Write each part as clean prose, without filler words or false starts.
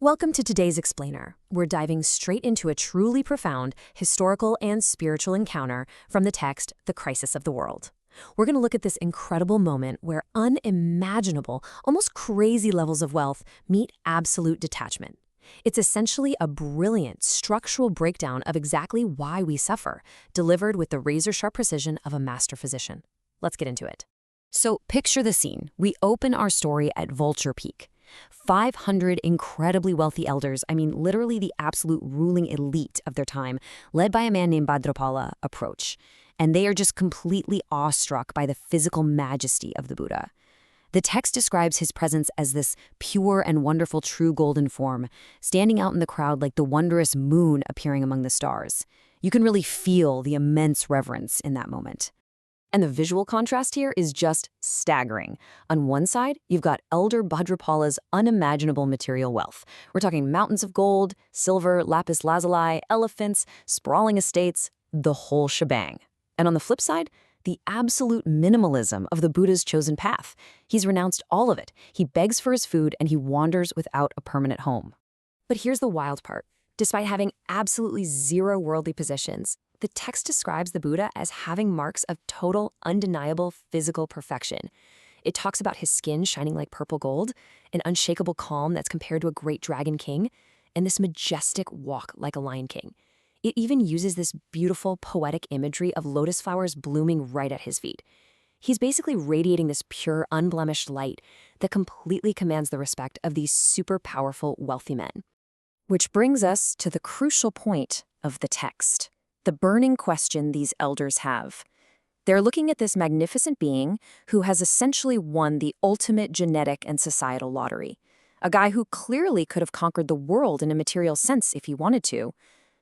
Welcome to today's Explainer. We're diving straight into a truly profound historical and spiritual encounter from the text, The Crisis of the World. We're going to look at this incredible moment where unimaginable, almost crazy levels of wealth meet absolute detachment. It's essentially a brilliant structural breakdown of exactly why we suffer, delivered with the razor-sharp precision of a master physician. Let's get into it. So picture the scene. We open our story at Vulture Peak. 500 incredibly wealthy elders, literally the absolute ruling elite of their time, led by a man named Bhadrapāla, approach. And they are just completely awestruck by the physical majesty of the Buddha. The text describes his presence as this pure and wonderful true golden form, standing out in the crowd like the wondrous moon appearing among the stars. You can really feel the immense reverence in that moment. And the visual contrast here is just staggering. On one side, you've got Elder Bhadrapāla's unimaginable material wealth. We're talking mountains of gold, silver, lapis lazuli, elephants, sprawling estates, the whole shebang. And on the flip side, the absolute minimalism of the Buddha's chosen path. He's renounced all of it. He begs for his food and he wanders without a permanent home. But here's the wild part. Despite having absolutely zero worldly possessions, the text describes the Buddha as having marks of total, undeniable physical perfection. It talks about his skin shining like purple gold, an unshakable calm that's compared to a great dragon king, and this majestic walk like a lion king. It even uses this beautiful, poetic imagery of lotus flowers blooming right at his feet. He's basically radiating this pure, unblemished light that completely commands the respect of these super powerful, wealthy men. Which brings us to the crucial point of the text. The burning question these elders have. They're looking at this magnificent being who has essentially won the ultimate genetic and societal lottery. A guy who clearly could have conquered the world in a material sense if he wanted to.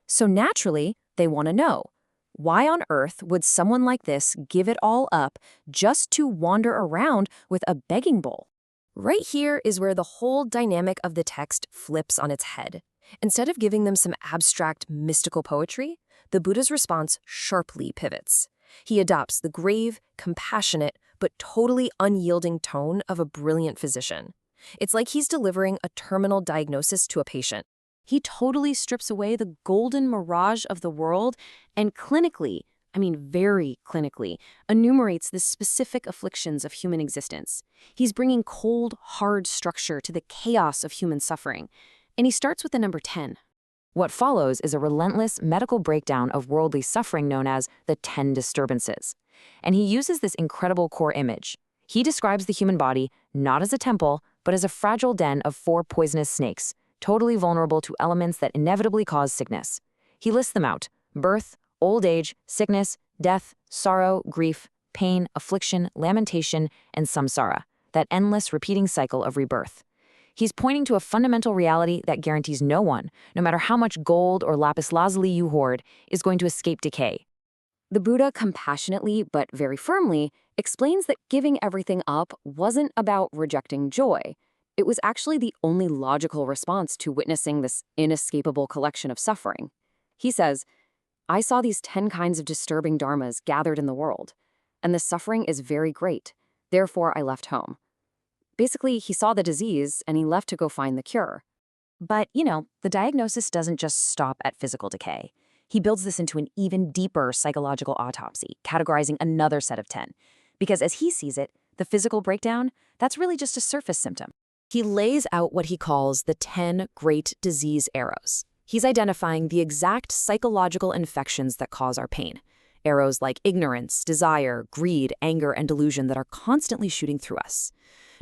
So naturally, they want to know, why on earth would someone like this give it all up just to wander around with a begging bowl? Right here is where the whole dynamic of the text flips on its head. Instead of giving them some abstract, mystical poetry, the Buddha's response sharply pivots. He adopts the grave, compassionate, but totally unyielding tone of a brilliant physician. It's like he's delivering a terminal diagnosis to a patient. He totally strips away the golden mirage of the world and clinically, very clinically, enumerates the specific afflictions of human existence. He's bringing cold, hard structure to the chaos of human suffering. And he starts with the number 10. What follows is a relentless medical breakdown of worldly suffering known as the 10 Disturbances. And he uses this incredible core image. He describes the human body not as a temple, but as a fragile den of 4 poisonous snakes, totally vulnerable to elements that inevitably cause sickness. He lists them out: birth, old age, sickness, death, sorrow, grief, pain, affliction, lamentation, and samsara, that endless repeating cycle of rebirth. He's pointing to a fundamental reality that guarantees no one, no matter how much gold or lapis lazuli you hoard, is going to escape decay. The Buddha compassionately, but very firmly, explains that giving everything up wasn't about rejecting joy. It was actually the only logical response to witnessing this inescapable collection of suffering. He says, "I saw these 10 kinds of disturbing dharmas gathered in the world, and the suffering is very great. Therefore, I left home." Basically, he saw the disease and he left to go find the cure. But, the diagnosis doesn't just stop at physical decay. He builds this into an even deeper psychological autopsy, categorizing another set of 10. Because as he sees it, the physical breakdown, that's really just a surface symptom. He lays out what he calls the 10 great disease arrows. He's identifying the exact psychological infections that cause our pain. Arrows like ignorance, desire, greed, anger, and delusion that are constantly shooting through us.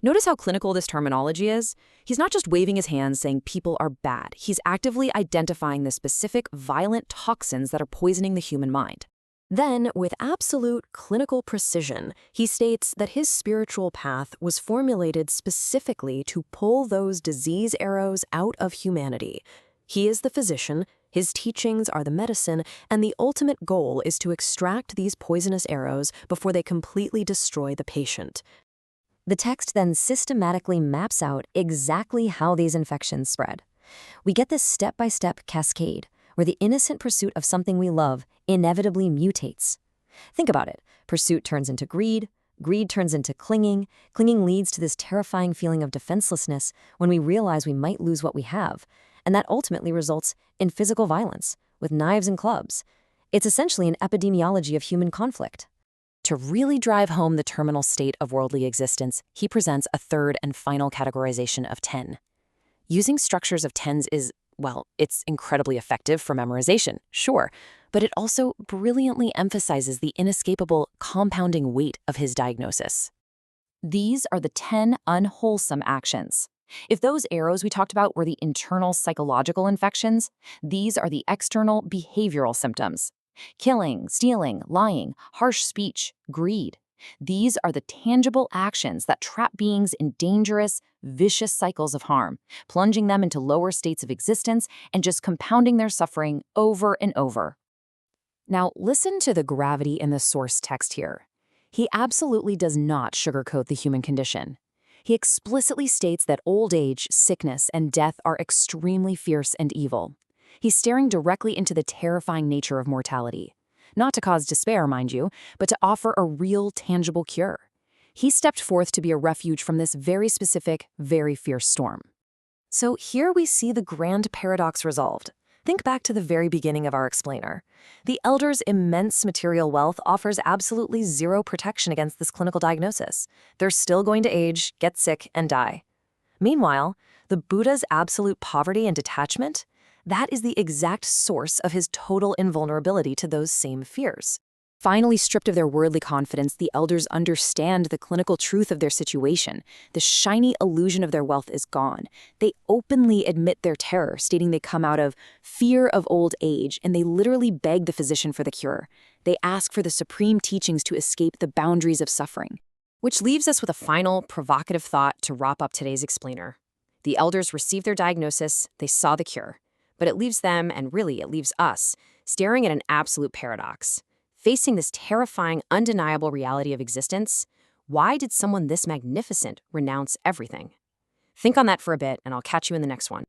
Notice how clinical this terminology is. He's not just waving his hands saying people are bad. He's actively identifying the specific violent toxins that are poisoning the human mind. Then, with absolute clinical precision, he states that his spiritual path was formulated specifically to pull those disease arrows out of humanity. He is the physician, his teachings are the medicine, and the ultimate goal is to extract these poisonous arrows before they completely destroy the patient. The text then systematically maps out exactly how these infections spread. We get this step-by-step cascade, where the innocent pursuit of something we love inevitably mutates. Think about it. Pursuit turns into greed, Greed turns into clinging. Clinging leads to this terrifying feeling of defenselessness when we realize we might lose what we have. And that ultimately results in physical violence, with knives and clubs. It's essentially an epidemiology of human conflict. To really drive home the terminal state of worldly existence, he presents a third and final categorization of 10. Using structures of tens is, well, it's incredibly effective for memorization, sure, but it also brilliantly emphasizes the inescapable compounding weight of his diagnosis. These are the 10 unwholesome actions. If those arrows we talked about were the internal psychological infections, these are the external behavioral symptoms. Killing, stealing, lying, harsh speech, greed. These are the tangible actions that trap beings in dangerous, vicious cycles of harm, plunging them into lower states of existence and just compounding their suffering over and over. Now, listen to the gravity in the source text here. He absolutely does not sugarcoat the human condition. He explicitly states that old age, sickness, and death are extremely fierce and evil. He's staring directly into the terrifying nature of mortality. Not to cause despair, mind you, but to offer a real, tangible cure. He stepped forth to be a refuge from this very specific, very fierce storm. So here we see the grand paradox resolved. Think back to the very beginning of our explainer. The elder's immense material wealth offers absolutely zero protection against this clinical diagnosis. They're still going to age, get sick, and die. Meanwhile, the Buddha's absolute poverty and detachment, that is the exact source of his total invulnerability to those same fears. Finally stripped of their worldly confidence, the elders understand the clinical truth of their situation. The shiny illusion of their wealth is gone. They openly admit their terror, stating they come out of fear of old age, and they literally beg the physician for the cure. They ask for the supreme teachings to escape the boundaries of suffering. Which leaves us with a final, provocative thought to wrap up today's explainer. The elders received their diagnosis, they saw the cure. But it leaves them, and really it leaves us, staring at an absolute paradox. Facing this terrifying, undeniable reality of existence, why did someone this magnificent renounce everything? Think on that for a bit, and I'll catch you in the next one.